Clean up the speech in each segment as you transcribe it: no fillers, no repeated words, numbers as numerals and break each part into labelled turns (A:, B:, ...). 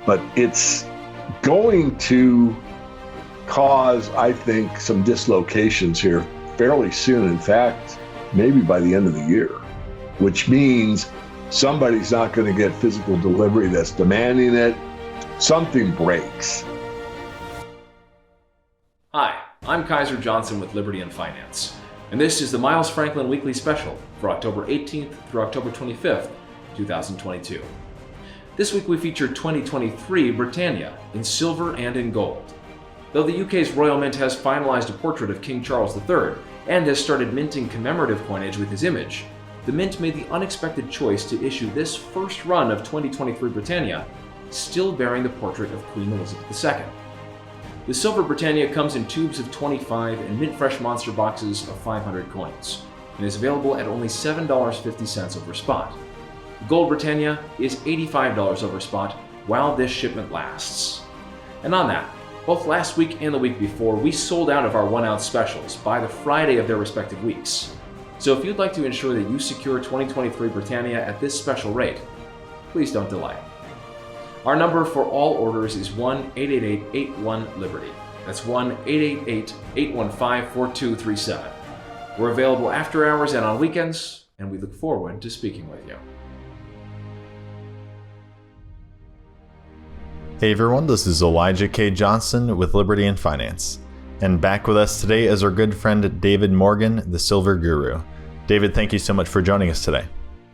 A: but it's going to cause, I think, some dislocations here fairly soon. In fact, maybe by the end of the year, which means somebody's not going to get physical delivery that's demanding it. Something breaks.
B: Hi, I'm Kaiser Johnson with Liberty and Finance, and this is the Miles Franklin Weekly Special for October 18th through October 25th, 2022. This week we feature 2023 Britannia in silver and in gold. Though the UK's Royal Mint has finalized a portrait of King Charles III and has started minting commemorative coinage with his image, the Mint made the unexpected choice to issue this first run of 2023 Britannia still bearing the portrait of Queen Elizabeth II. The silver Britannia comes in tubes of 25 and mint fresh monster boxes of 500 coins and is available at only $7.50 over spot. The gold Britannia is $85 over spot while this shipment lasts. And on that, both last week and the week before, we sold out of our 1 ounce specials by the Friday of their respective weeks. So if you'd like to ensure that you secure 2023 Britannia at this special rate, please don't delay. Our number for all orders is 1-888-81-LIBERTY. That's 1-888-815-4237. We're available after hours and on weekends, and we look forward to speaking with you.
C: Hey everyone, this is Elijah K. Johnson with Liberty and Finance. And back with us today is our good friend David Morgan, the Silver Guru. David, thank you so much for joining us today.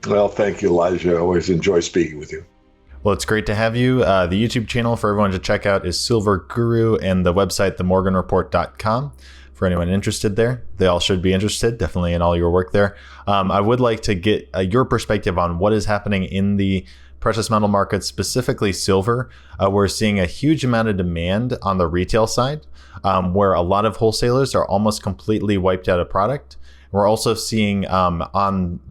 A: Well, thank you, Elijah. I always enjoy speaking with you.
C: Well, it's great to have you. The YouTube channel for everyone to check out is Silver Guru, and the website, themorganreport.com. For anyone interested there, they all should be interested, definitely in all your work there. I would like to get your perspective on what is happening in the precious metal market, specifically silver. We're seeing a huge amount of demand on the retail side, where a lot of wholesalers are almost completely wiped out of product. We're also seeing when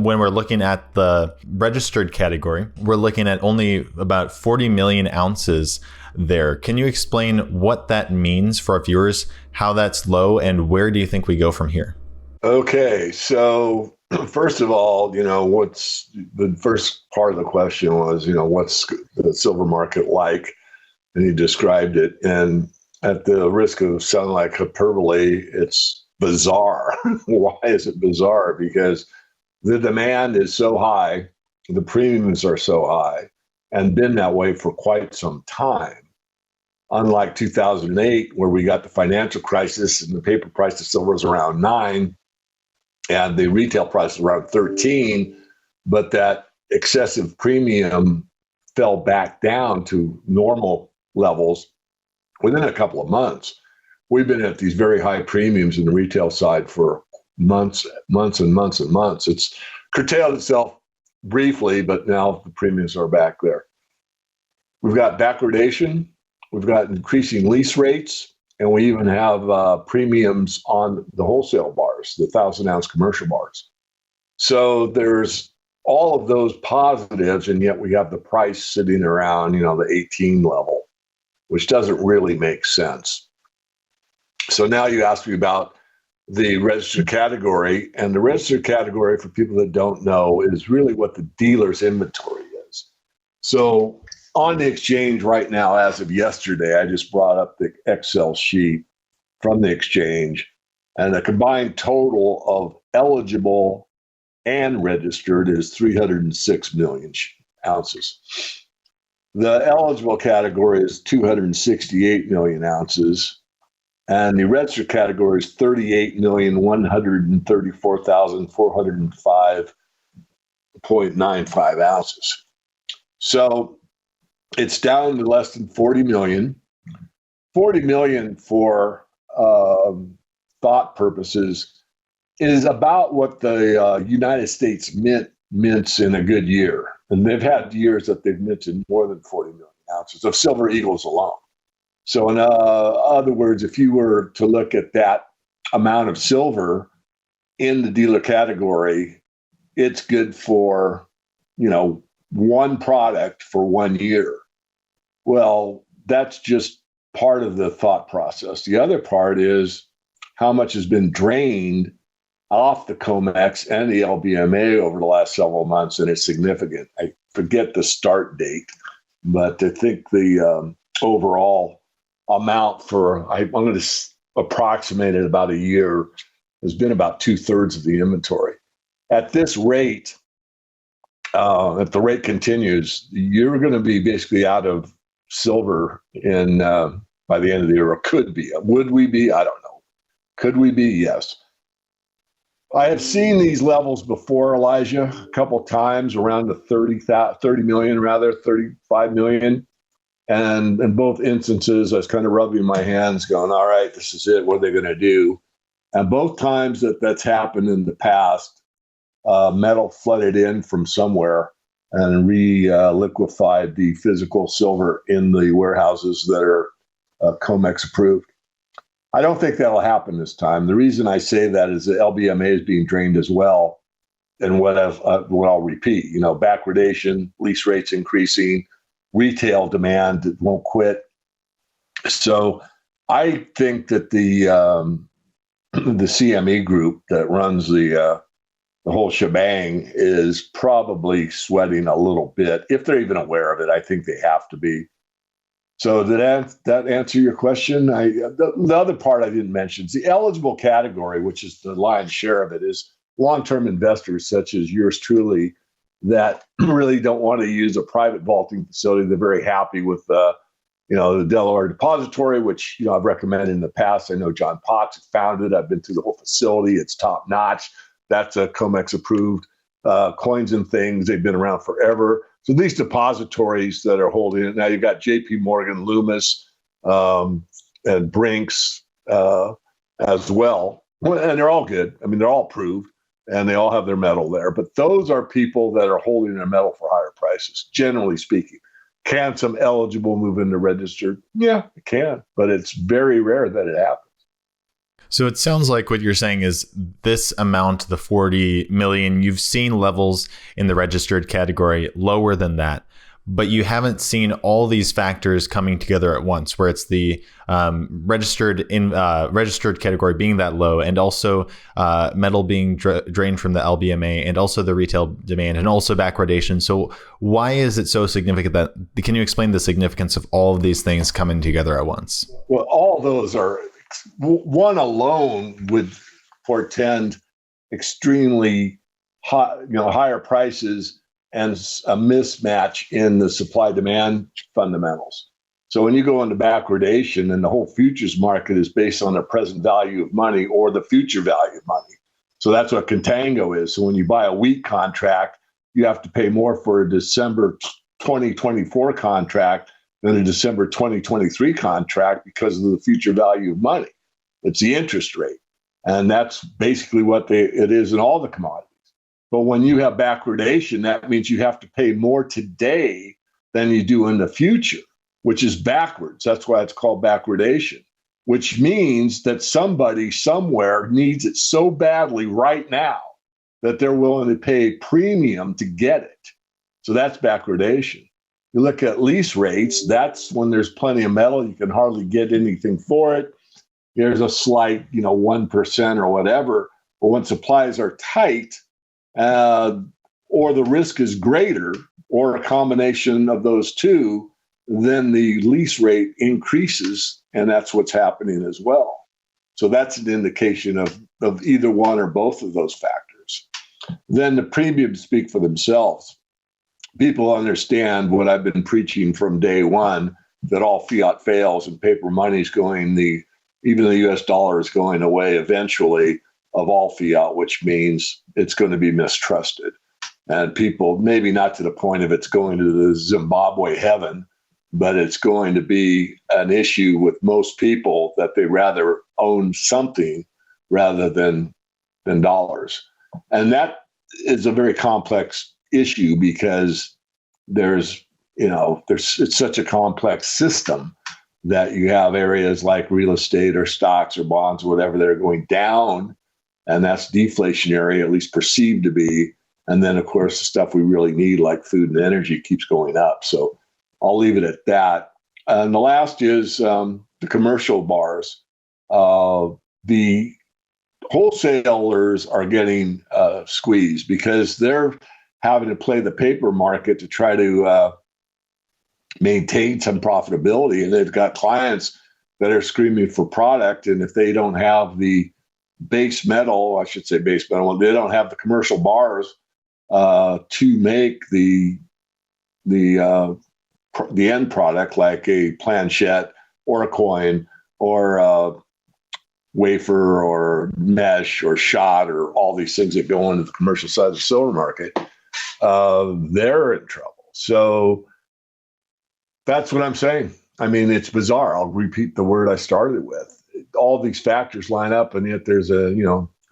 C: we're looking at the registered category, we're looking at only about 40 million ounces there. Can you explain what that means for our viewers, how that's low, and where do you think we go from here?
A: Okay, so first of all, what's the first part of the question was, what's the silver market like? And you described it. And at the risk of sounding like hyperbole, it's bizarre. Why is it bizarre? Because the demand is so high, the premiums are so high, and been that way for quite some time. Unlike 2008, where we got the financial crisis and the paper price of silver was around 9, and the retail price was around 13, but that excessive premium fell back down to normal levels within a couple of months. We've been at these very high premiums in the retail side for months and months and months. It's curtailed itself briefly, but now the premiums are back there. We've got backwardation, we've got increasing lease rates, and we even have premiums on the wholesale bars, the 1,000-ounce commercial bars. So there's all of those positives, and yet we have the price sitting around, the 18 level, which doesn't really make sense. So now you asked me about the registered category, and the registered category, for people that don't know, is really what the dealer's inventory is. So on the exchange right now, as of yesterday, I just brought up the Excel sheet from the exchange, and the combined total of eligible and registered is 306 million ounces. The eligible category is 268 million ounces. And the registered category is 38,134,405.95 ounces. So it's down to less than 40 million. 40 million for thought purposes is about what the United States mints in a good year. And they've had years that they've minted more than 40 million ounces of silver eagles alone. So in other words, if you were to look at that amount of silver in the dealer category, it's good for, one product for 1 year. Well, that's just part of the thought process. The other part is how much has been drained off the COMEX and the LBMA over the last several months, and it's significant. I forget the start date, But I think the overall amount I'm going to approximate it about a year, has been about 2/3 of the inventory. At this rate, if the rate continues, you're going to be basically out of silver in by the end of the year, or could be. Would we be? I don't know. Could we be? Yes. I have seen these levels before, Elijah, a couple of times around the 30 million, rather 35 million. And in both instances, I was kind of rubbing my hands going, all right, this is it. What are they going to do? And both times that's happened in the past, metal flooded in from somewhere and liquefied the physical silver in the warehouses that are COMEX approved. I don't think that'll happen this time. The reason I say that is the LBMA is being drained as well. And what I'll repeat, backwardation, lease rates increasing, retail demand that won't quit. So I think that the CME group that runs the whole shebang is probably sweating a little bit, if they're even aware of it. I think they have to be. So did that answer your question? The other part I didn't mention is the eligible category, which is the lion's share of it, is long-term investors such as yours truly that really don't want to use a private vaulting facility. They're very happy with the Delaware Depository, which I've recommended in the past. I know John Potts founded it. I've been through the whole facility. It's top notch. That's a COMEX approved coins and things. They've been around forever. So these depositories that are holding it now, you've got J.P. Morgan, Loomis, and Brinks as well, and they're all good. I mean, they're all approved, and they all have their metal there. But those are people that are holding their metal for higher prices, generally speaking. Can some eligible move into registered? Yeah, it can, but it's very rare that it happens.
C: So it sounds like what you're saying is this amount, the 40 million, you've seen levels in the registered category lower than that, but you haven't seen all these factors coming together at once, where it's the registered category being that low, and also metal being drained from the LBMA, and also the retail demand, and also backwardation. So why is it so significant can you explain the significance of all of these things coming together at once?
A: Well, all those are, one alone would portend extremely high, higher prices and a mismatch in the supply-demand fundamentals. So when you go into backwardation, and the whole futures market is based on the present value of money or the future value of money. So that's what contango is. So when you buy a wheat contract, you have to pay more for a December 2024 contract than a December 2023 contract because of the future value of money. It's the interest rate. And that's basically what it is in all the commodities. But when you have backwardation, that means you have to pay more today than you do in the future, which is backwards. That's why it's called backwardation, which means that somebody somewhere needs it so badly right now that they're willing to pay a premium to get it. So that's backwardation. You look at lease rates, that's when there's plenty of metal, you can hardly get anything for it. There's a slight, 1% or whatever. But when supplies are tight, or the risk is greater, or a combination of those two, then the lease rate increases, and that's what's happening as well. So that's an indication of either one or both of those factors. Then the premiums speak for themselves. People understand what I've been preaching from day one, that all fiat fails and paper money is going, even the US dollar is going away eventually of all fiat, which means it's going to be mistrusted. And people, maybe not to the point of it's going to the Zimbabwe heaven, but it's going to be an issue with most people that they rather own something rather than dollars. And that is a very complex issue because it's such a complex system that you have areas like real estate or stocks or bonds or whatever that are going down, and that's deflationary, at least perceived to be. And then, of course, the stuff we really need, like food and energy, keeps going up. So I'll leave it at that. And the last is the commercial bars. The wholesalers are getting squeezed because they're having to play the paper market to try to maintain some profitability, and they've got clients that are screaming for product. And if they don't have the base metal, I should say base metal, they don't have the commercial bars to make the end product, like a planchette or a coin or a wafer or mesh or shot or all these things that go into the commercial side of the silver market, they're in trouble. So that's what I'm saying. I mean, it's bizarre. I'll repeat the word I started with. All these factors line up, and yet there's a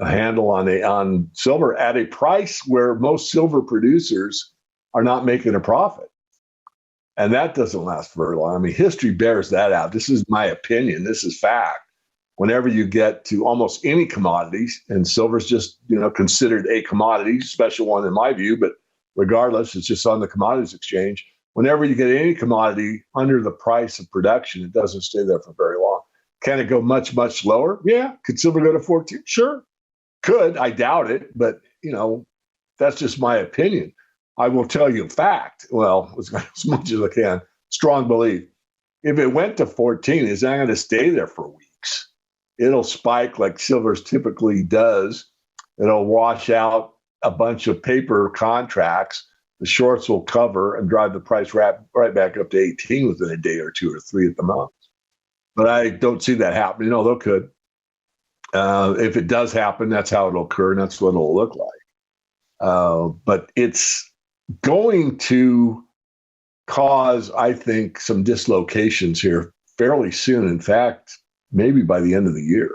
A: handle on silver at a price where most silver producers are not making a profit. And that doesn't last very long. I mean, history bears that out. This is my opinion. This is fact. Whenever you get to almost any commodities, and silver's just, considered a commodity, special one in my view, but regardless, it's just on the commodities exchange. Whenever you get any commodity under the price of production, it doesn't stay there for very long. Can it go much, much lower? Yeah. Could silver go to 14? Sure. Could. I doubt it, but, that's just my opinion. I will tell you a fact. Well, as much as I can. Strong belief. If it went to 14, it's not going to stay there for weeks. It'll spike like silver typically does. It'll wash out a bunch of paper contracts. The shorts will cover and drive the price right back up to 18 within a day or two or three at the most. But I don't see that happening. Though could. If it does happen, that's how it'll occur, and that's what it'll look like. But it's going to cause, I think, some dislocations here fairly soon. In fact, maybe by the end of the year,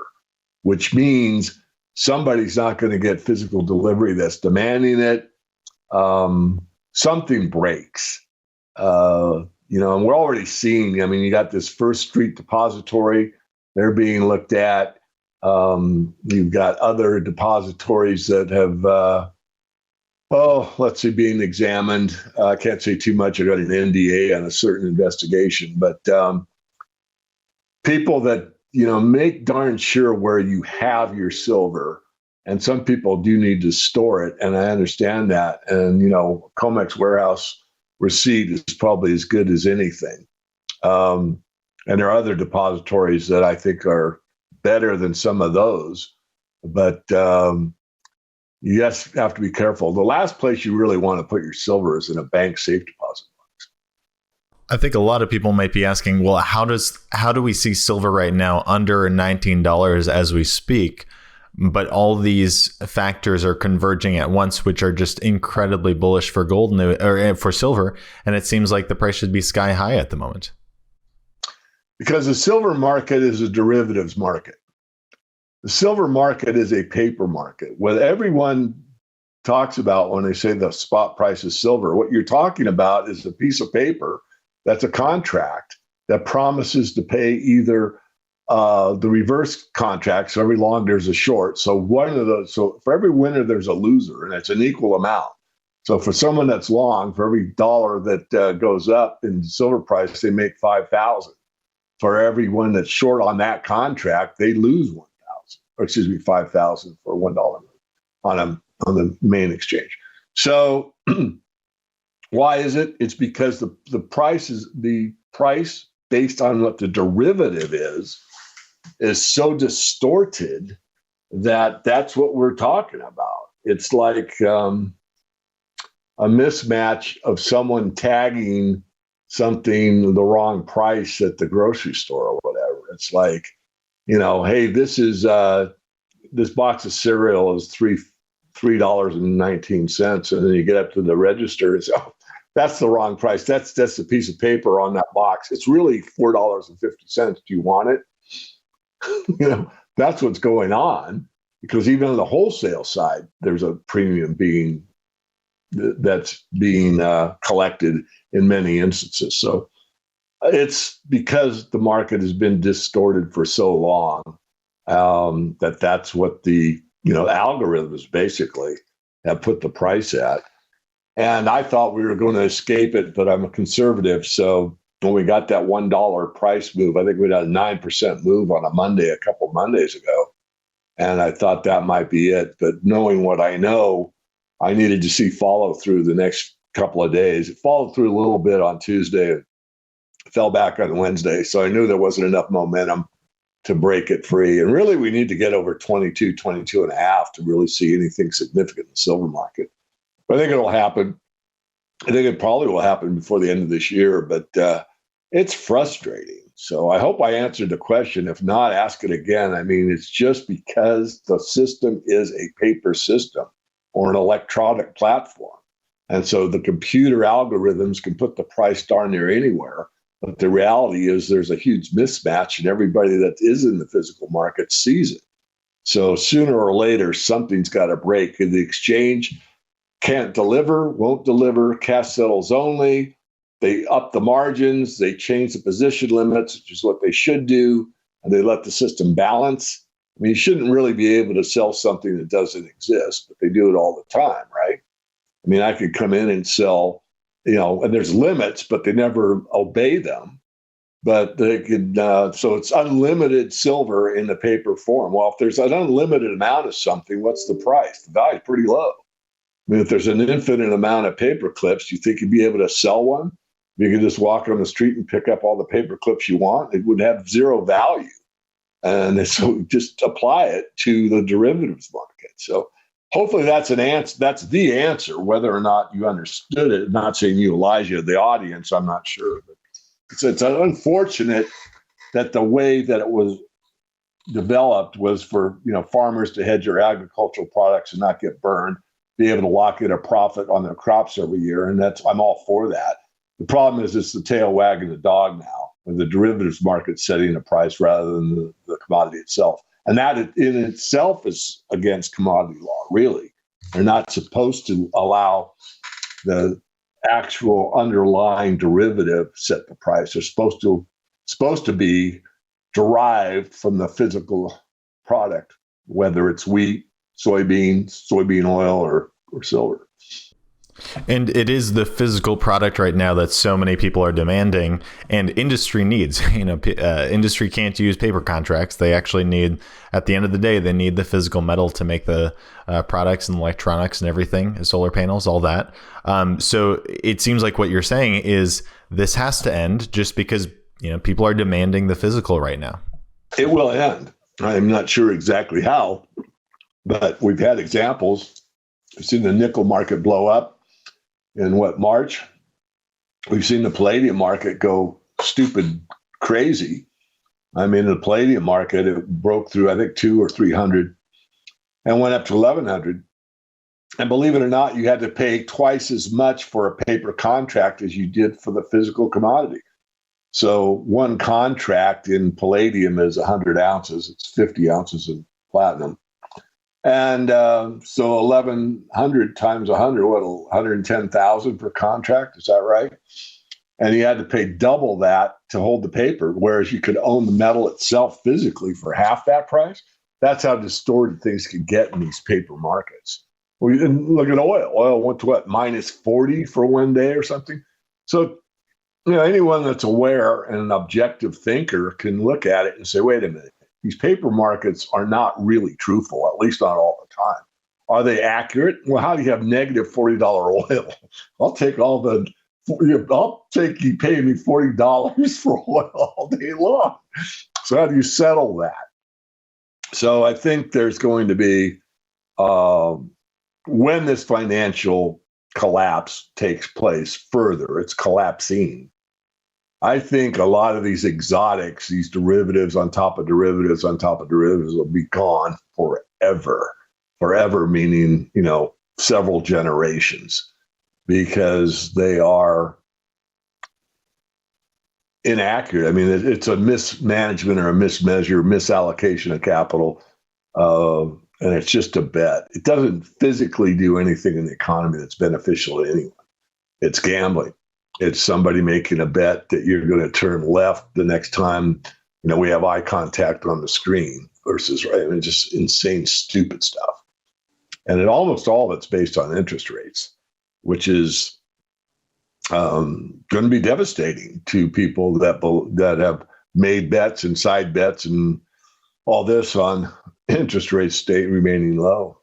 A: which means somebody's not going to get physical delivery that's demanding it. Something breaks, and we're already seeing, you got this First Street depository, they're being looked at. You've got other depositories that have, being examined. I can't say too much. I got an NDA on a certain investigation, but people that, make darn sure where you have your silver. And some people do need to store it, and I understand that. And, COMEX warehouse receipt is probably as good as anything. And there are other depositories that I think are better than some of those. But you just have to be careful. The last place you really want to put your silver is in a bank safe deposit box.
C: I think a lot of people might be asking, well, how do we see silver right now under $19 as we speak? But all these factors are converging at once, which are just incredibly bullish for gold or for silver. And it seems like the price should be sky high at the moment.
A: Because the silver market is a derivatives market. The silver market is a paper market. What everyone talks about when they say the spot price is silver, what you're talking about is a piece of paper that's a contract that promises to pay either the reverse contract. So every long there's a short. So so for every winner, there's a loser, and it's an equal amount. So for someone that's long, for every dollar that goes up in silver price, they make 5,000. For everyone that's short on that contract, they lose 5,000 for $1 on the main exchange. So why is it? It's because the price based on what the derivative is so distorted that that's what we're talking about. It's like a mismatch of someone tagging something the wrong price at the grocery store or whatever. It's like, hey, this is this box of cereal is $3.19, and then you get up to the register and say, oh, that's the wrong price. That's the piece of paper on that box. It's really $4.50. Do you want it? That's what's going on, because even on the wholesale side, there's a premium that's being collected in many instances. So it's because the market has been distorted for so long that's what the algorithms basically have put the price at. And I thought we were going to escape it, but I'm a conservative. So when we got that $1 price move, I think we had a 9% move on a Monday, a couple of Mondays ago. And I thought that might be it. But knowing what I know, I needed to see follow through the next couple of days. It followed through a little bit on Tuesday. fell back on Wednesday. So I knew there wasn't enough momentum to break it free. And really, we need to get over 22 and a half to really see anything significant in the silver market. But I think it'll happen. I think it probably will happen before the end of this year, but it's frustrating. So I hope I answered the question. If not, ask it again. I mean, it's just because the system is a paper system or an electronic platform. And so the computer algorithms can put the price darn near anywhere. But the reality is there's a huge mismatch, and everybody that is in the physical market sees it. So sooner or later, something's got to break. And the exchange can't deliver, won't deliver, cash settles only. They up the margins, they change the position limits, which is what they should do, and they let the system balance. I mean, you shouldn't really be able to sell something that doesn't exist, but they do it all the time, right? I mean, I could come in and sell, and there's limits, but they never obey them. But they could, so it's unlimited silver in the paper form. Well, if there's an unlimited amount of something, what's the price? The value is pretty low. I mean, if there's an infinite amount of paper clips, you think you'd be able to sell one? You could just walk on the street and pick up all the paper clips you want. It would have zero value. And so just apply it to the derivatives market. So hopefully that's an answer. That's the answer. Whether or not you understood it, not saying you, Elijah, the audience, I'm not sure. But it's unfortunate that the way that it was developed was for farmers to hedge their agricultural products and not get burned, be able to lock in a profit on their crops every year, and I'm all for that. The problem is it's the tail wagging the dog now, with the derivatives market setting the price rather than the commodity itself. And that in itself is against commodity law, really. They're not supposed to allow the actual underlying derivative set the price. They're supposed to be derived from the physical product, whether it's wheat, soybean oil, or silver.
C: And it is the physical product right now that so many people are demanding, and industry needs. Industry can't use paper contracts. They actually need, at the end of the day, they need the physical metal to make the products and electronics and everything, solar panels, all that. So it seems like what you're saying is this has to end, just because people are demanding the physical right now. It
A: will end. I'm not sure exactly how, but we've had examples. We've seen the nickel market blow up in March. We've seen the palladium market go stupid crazy. I mean, the palladium market, it broke through, I think, 200 or 300 and went up to 1,100. And believe it or not, you had to pay twice as much for a paper contract as you did for the physical commodity. So one contract in palladium is 100 ounces. It's 50 ounces of platinum. And so 1,100 times 100, 110,000 per contract? Is that right? And you had to pay double that to hold the paper, whereas you could own the metal itself physically for half that price. That's how distorted things could get in these paper markets. Well, you look at oil. Oil went to minus 40 for one day or something. So, anyone that's aware and an objective thinker can look at it and say, wait a minute. These paper markets are not really truthful, at least not all the time. Are they accurate? Well, how do you have negative $40 oil? I'll take you paying me $40 for oil all day long. So how do you settle that? So I think there's going to be, when this financial collapse takes place further, it's collapsing. I think a lot of these exotics, these derivatives on top of derivatives on top of derivatives will be gone forever. Forever meaning, several generations, because they are inaccurate. I mean, it's a mismanagement or a mismeasure, misallocation of capital, and it's just a bet. It doesn't physically do anything in the economy that's beneficial to anyone. It's gambling. It's somebody making a bet that you're going to turn left the next time, we have eye contact on the screen versus right. I mean, just insane, stupid stuff. And almost all of it's based on interest rates, which is going to be devastating to people that have made bets and side bets and all this on interest rates remaining low.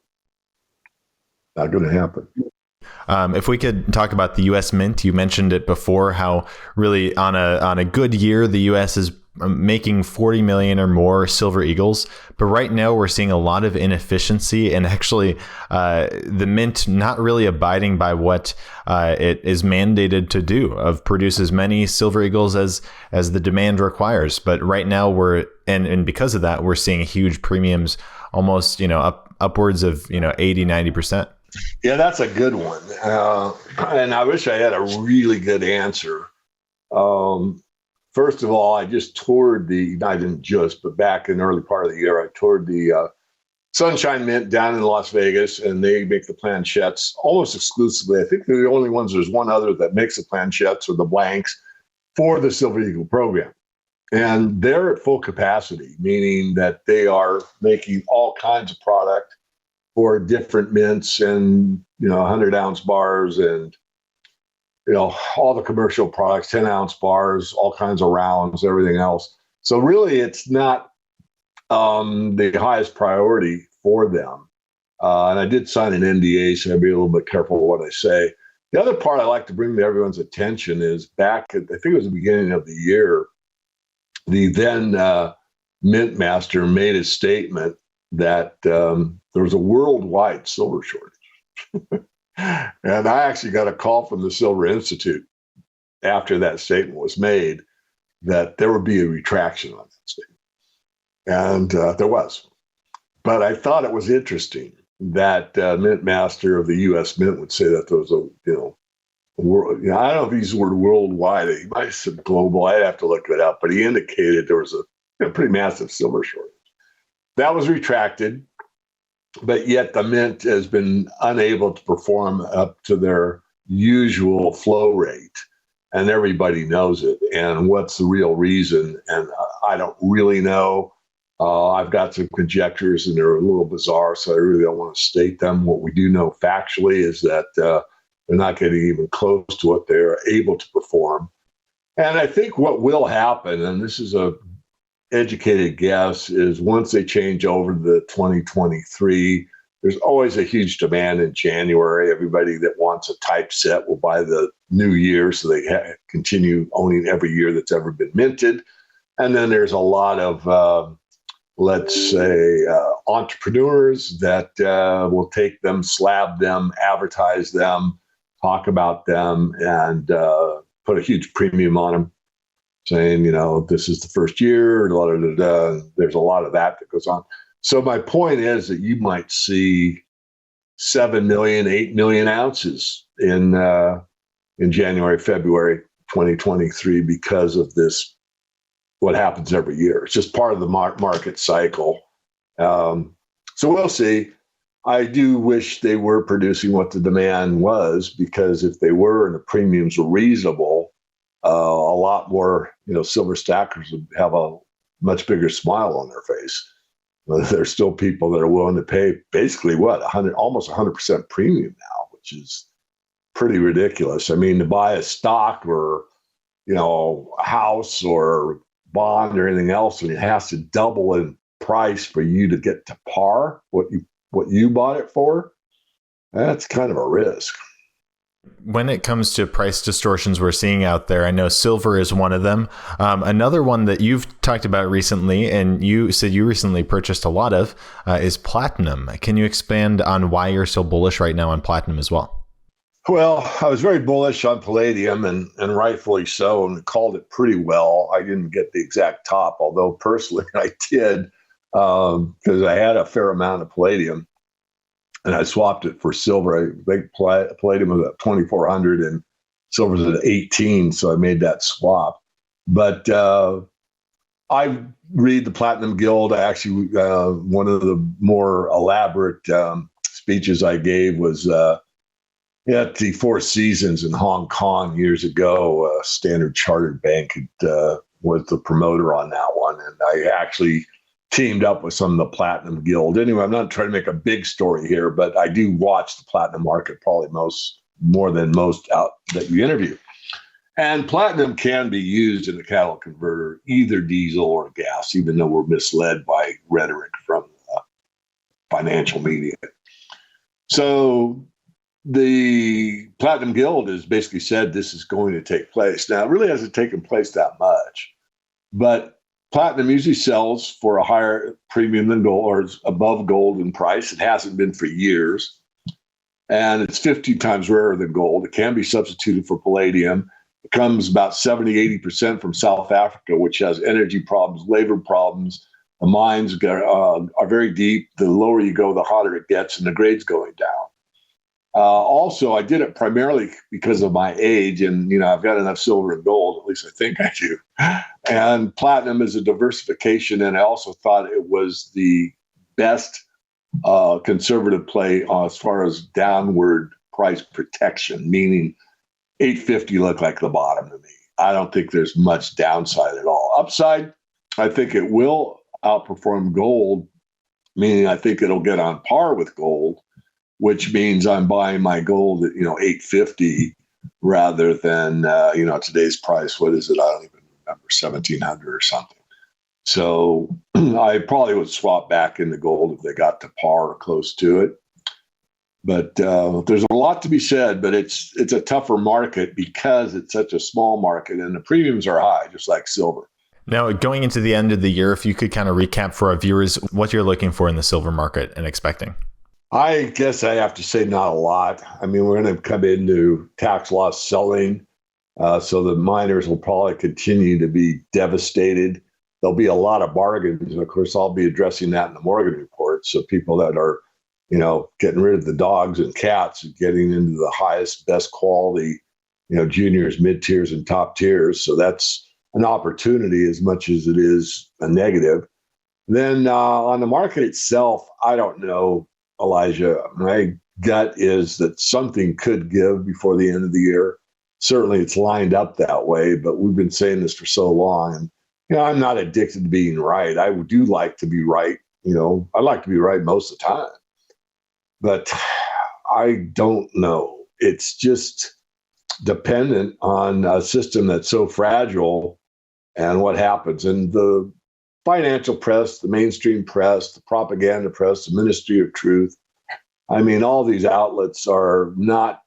A: Not going to happen.
C: If we could talk about the U.S. Mint, you mentioned it before, how really on a good year, the U.S. is making 40 million or more Silver Eagles. But right now we're seeing a lot of inefficiency and actually the Mint not really abiding by what it is mandated to do, of produce as many Silver Eagles as the demand requires. But right now and because of that, we're seeing huge premiums, almost, upwards of, 80, 90%.
A: Yeah, that's a good one. And I wish I had a really good answer. First of all, I just toured I didn't just, but back in the early part of the year, I toured the Sunshine Mint down in Las Vegas, and they make the planchettes almost exclusively. I think they're the only ones, there's one other that makes the planchettes or the blanks for the Silver Eagle program. And they're at full capacity, meaning that they are making all kinds of product for different mints and, 100-ounce bars and, all the commercial products, 10-ounce bars, all kinds of rounds, everything else. So really, it's not the highest priority for them. And I did sign an NDA, so I'll be a little bit careful with what I say. The other part I like to bring to everyone's attention is back at, I think it was the beginning of the year, the then mint master made a statement that there was a worldwide silver shortage. And I actually got a call from the Silver Institute after that statement was made that there would be a retraction on that statement. And there was. But I thought it was interesting that Mint Master of the U.S. Mint would say that there was a, world, I don't know if he used the word worldwide. He might have said global. I'd have to look it up. But he indicated there was a pretty massive silver shortage. That was retracted, but yet the Mint has been unable to perform up to their usual flow rate, and everybody knows it. And what's the real reason? And I don't really know. I've got some conjectures, and they're a little bizarre, so I really don't want to state them. What we do know factually is that they're not getting even close to what they're able to perform. And I think what will happen, and this is a educated guess, is once they change over to the 2023, there's always a huge demand in January. Everybody that wants a typeset will buy the new year, so they continue owning every year that's ever been minted. And then there's a lot of, let's say, entrepreneurs that will take them, slab them, advertise them, talk about them, and put a huge premium on them, saying, this is the first year, there's a lot of that goes on. So my point is that you might see 7 million, 8 million ounces in January, February 2023 because of this, what happens every year. It's just part of the market cycle. So we'll see. I do wish they were producing what the demand was, because if they were and the premiums were reasonable, a lot more, silver stackers would have a much bigger smile on their face. But there's still people that are willing to pay basically almost 100% premium now, which is pretty ridiculous. I mean, to buy a stock or, a house or bond or anything else, and it has to double in price for you to get to par what you bought it for. That's kind of a risk.
C: When it comes to price distortions we're seeing out there, I know silver is one of them. Another one that you've talked about recently, and you said you recently purchased a lot of, is platinum. Can you expand on why you're so bullish right now on platinum as well?
A: Well, I was very bullish on palladium, and rightfully so, and called it pretty well. I didn't get the exact top, although personally I did, because I had a fair amount of palladium. And I swapped it for silver. I think palladium was at 2,400 and silver's at 18, so I made that swap. But I read the Platinum Guild. I actually, one of the more elaborate speeches I gave was at the Four Seasons in Hong Kong years ago. Standard Chartered Bank was the promoter on that one, and I actually teamed up with some of the Platinum Guild. Anyway, I'm not trying to make a big story here, but I do watch the platinum market probably more than most out that you interview. And platinum can be used in a catalytic converter, either diesel or gas, even though we're misled by rhetoric from financial media. So the Platinum Guild has basically said this is going to take place. Now, it really hasn't taken place that much, but platinum usually sells for a higher premium than gold, or is above gold in price. It hasn't been for years. And it's 15 times rarer than gold. It can be substituted for palladium. It comes about 70, 80% from South Africa, which has energy problems, labor problems. The mines are very deep. The lower you go, the hotter it gets, and the grade's going down. Also, I did it primarily because of my age, and I've got enough silver and gold, at least I think I do. And platinum is a diversification, and I also thought it was the best conservative play as far as downward price protection, meaning 850 looked like the bottom to me. I don't think there's much downside at all. Upside, I think it will outperform gold, meaning I think it'll get on par with gold, which means I'm buying my gold at 850 rather than today's price. What is it? I don't even remember, 1,700 or something. So I probably would swap back into gold if they got to par or close to it. But there's a lot to be said, but it's a tougher market because it's such a small market and the premiums are high, just like silver.
C: Now, going into the end of the year, if you could kind of recap for our viewers what you're looking for in the silver market and expecting.
A: I guess I have to say not a lot. I mean, we're going to come into tax loss selling, so the miners will probably continue to be devastated. There'll be a lot of bargains. And of course, I'll be addressing that in the Morgan report. So people that are, getting rid of the dogs and cats and getting into the highest, best quality, juniors, mid-tiers, and top tiers. So that's an opportunity as much as it is a negative. Then on the market itself, I don't know, Elijah. My gut is that something could give before the end of the year. Certainly it's lined up that way, but we've been saying this for so long. And, I'm not addicted to being right. I do like to be right. I like to be right most of the time. But I don't know. It's just dependent on a system that's so fragile and what happens. And the financial press, the mainstream press, the propaganda press, the Ministry of Truth, I mean, all these outlets are not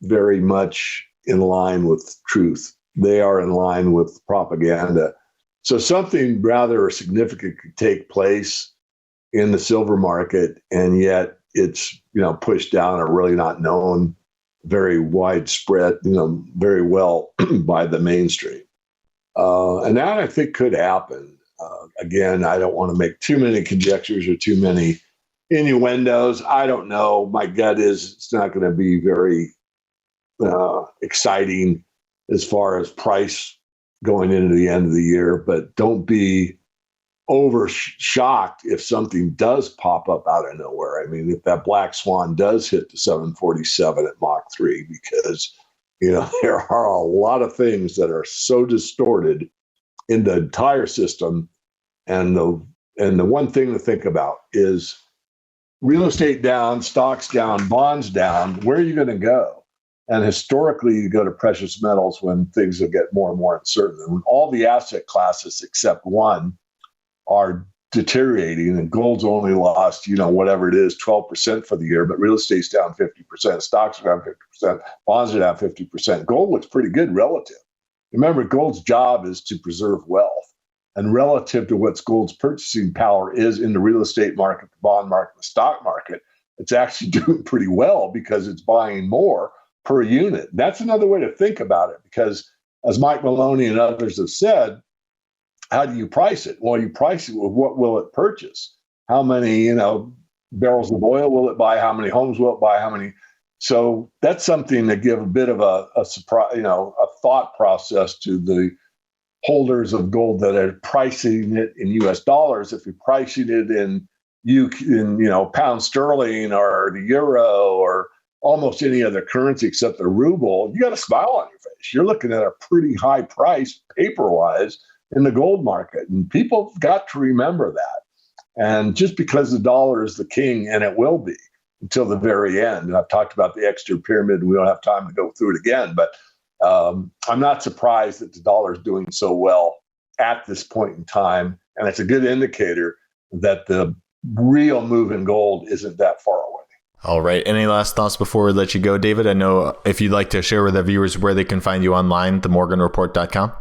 A: very much in line with truth. They are in line with propaganda. So something rather significant could take place in the silver market, and yet it's pushed down or really not known, very widespread, very well by the mainstream. And that I think could happen. Again, I don't want to make too many conjectures or too many innuendos. I don't know. My gut is it's not going to be very exciting as far as price going into the end of the year, but don't be over shocked if something does pop up out of nowhere. I mean, if that black swan does hit the 747 at Mach 3, because, there are a lot of things that are so distorted in the entire system. And the one thing to think about is real estate down, stocks down, bonds down. Where are you going to go? And historically, you go to precious metals when things will get more and more uncertain. And all the asset classes except one are deteriorating, and gold's only lost, whatever it is, 12% for the year, but real estate's down 50%, stocks are down 50%, bonds are down 50%. Gold looks pretty good relative. Remember, gold's job is to preserve wealth, and relative to what gold's purchasing power is in the real estate market, the bond market, the stock market, it's actually doing pretty well because it's buying more per unit. That's another way to think about it, because as Mike Maloney and others have said, how do you price it? Well, you price it with what will it purchase? How many, barrels of oil will it buy? How many homes will it buy? How many? So that's something to give a bit of a surprise, a thought process to the holders of gold that are pricing it in U.S. dollars. If you're pricing it in pound sterling or the euro or almost any other currency except the ruble, you got a smile on your face. You're looking at a pretty high price paper-wise in the gold market. And people have got to remember that. And just because the dollar is the king, and it will be until the very end, and I've talked about the extra pyramid, we don't have time to go through it again, but I'm not surprised that the dollar is doing so well at this point in time. And it's a good indicator that the real move in gold isn't that far away.
C: All right. Any last thoughts before we let you go, David? I know if you'd like to share with the viewers where they can find you online, themorganreport.com.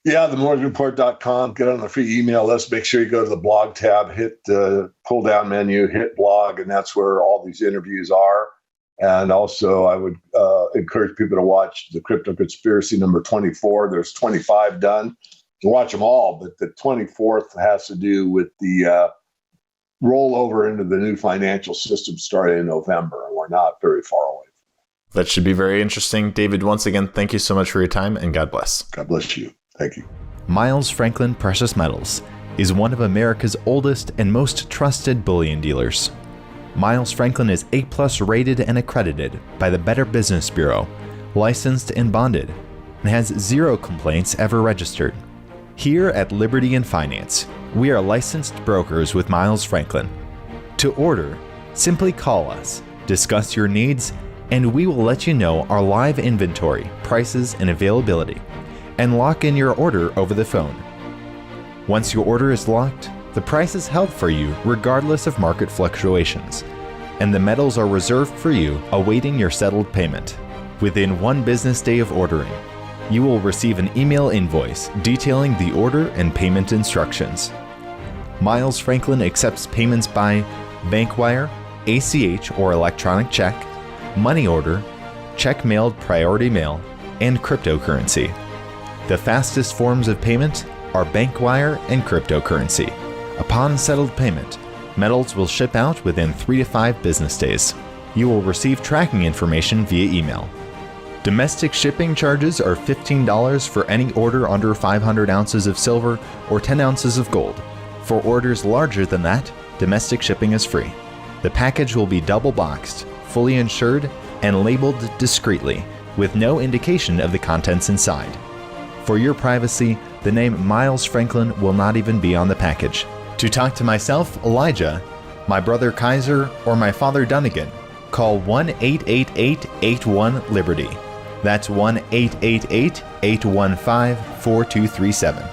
A: Yeah, themorganreport.com. Get on the free email list. Make sure you go to the blog tab, hit the pull down menu, hit blog, and that's where all these interviews are. And also, I would encourage people to watch the Crypto Conspiracy number 24. There's 25 done. To watch them all, but the 24th has to do with the rollover into the new financial system starting in November. And we're not very far away.
C: That should be very interesting. David, once again, thank you so much for your time, and God bless.
A: God bless you. Thank you.
D: Miles Franklin Precious Metals is one of America's oldest and most trusted bullion dealers. Miles Franklin is A+ rated and accredited by the Better Business Bureau, licensed and bonded, and has 0 complaints ever registered. Here at Liberty and Finance, we are licensed brokers with Miles Franklin. To order, simply call us, discuss your needs, and we will let you know our live inventory, prices, and availability, and lock in your order over the phone. Once your order is locked, the price is held for you regardless of market fluctuations, and the metals are reserved for you awaiting your settled payment. Within 1 business day of ordering, you will receive an email invoice detailing the order and payment instructions. Miles Franklin accepts payments by bank wire, ACH or electronic check, money order, check mailed priority mail, and cryptocurrency. The fastest forms of payment are bank wire and cryptocurrency. Upon settled payment, metals will ship out within 3 to 5 business days. You will receive tracking information via email. Domestic shipping charges are $15 for any order under 500 ounces of silver or 10 ounces of gold. For orders larger than that, domestic shipping is free. The package will be double boxed, fully insured, and labeled discreetly, with no indication of the contents inside. For your privacy, the name Miles Franklin will not even be on the package. To talk to myself, Elijah, my brother Kaiser, or my father Dunnigan, call 1-888-81-LIBERTY. That's 1-888-815-4237.